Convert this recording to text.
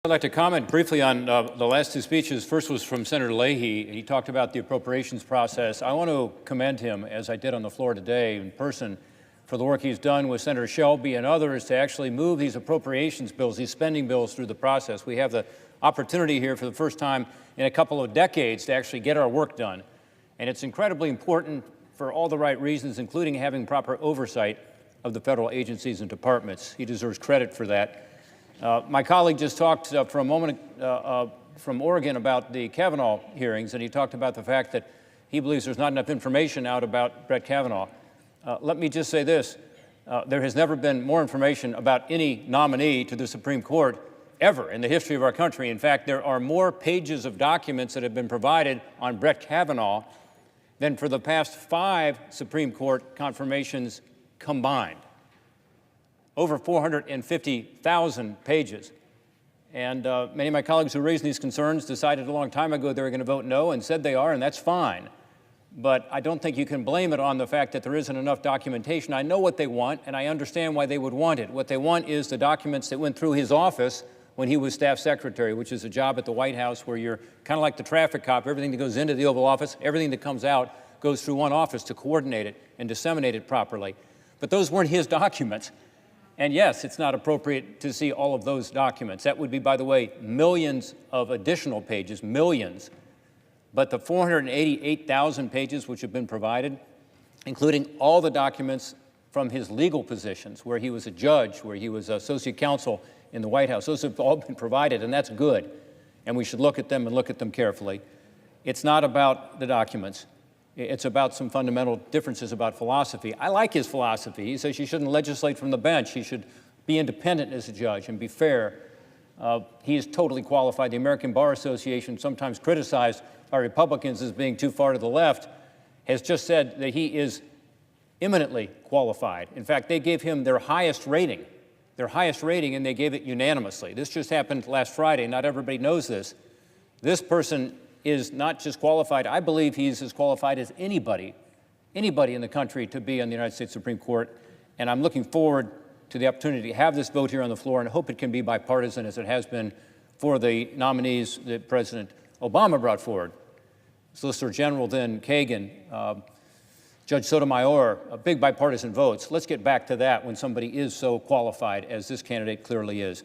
I'd like to comment briefly on the last two speeches. First was from Senator Leahy. He talked about the appropriations process. I want to commend him, as I did on the floor today in person, for the work he's done with Senator Shelby and others to actually move these appropriations bills, these spending bills, through the process. We have the opportunity here for the first time in a couple of decades to actually get our work done. And it's incredibly important for all the right reasons, including having proper oversight of the federal agencies and departments. He deserves credit for that. My colleague just talked for a moment from Oregon about the Kavanaugh hearings, and he talked about the fact that he believes there's not enough information out about Brett Kavanaugh. Let me just say this. There has never been more information about any nominee to the Supreme Court ever in the history of our country. In fact, there are more pages of documents that have been provided on Brett Kavanaugh than for the past 5 Supreme Court confirmations combined. Over 450,000 pages. And many of my colleagues who raised these concerns decided a long time ago they were going to vote no, and said they are, and that's fine. But I don't think you can blame it on the fact that there isn't enough documentation. I know what they want, and I understand why they would want it. What they want is the documents that went through his office when he was staff secretary, which is a job at the White House where you're kind of like the traffic cop. Everything that goes into the Oval Office, everything that comes out goes through one office to coordinate it and disseminate it properly. But those weren't his documents. And yes, it's not appropriate to see all of those documents. That would be, by the way, millions of additional pages, millions. But the 488,000 pages which have been provided, including all the documents from his legal positions, where he was a judge, where he was associate counsel in the White House, those have all been provided, and that's good. And we should look at them and look at them carefully. It's not about the documents. It's about some fundamental differences about philosophy. I like his philosophy. He says you shouldn't legislate from the bench. He should be independent as a judge and be fair. He is totally qualified. The American Bar Association, sometimes criticized by Republicans as being too far to the left, has just said that he is eminently qualified. In fact, they gave him their highest rating, and they gave it unanimously. This just happened last Friday. Not everybody knows this. This person is not just qualified. I believe he's as qualified as anybody in the country to be on the United States Supreme Court. And I'm looking forward to the opportunity to have this vote here on the floor, and I hope it can be bipartisan as it has been for the nominees that President Obama brought forward. Solicitor General then Kagan, Judge Sotomayor, big bipartisan votes. Let's get back to that when somebody is so qualified as this candidate clearly is.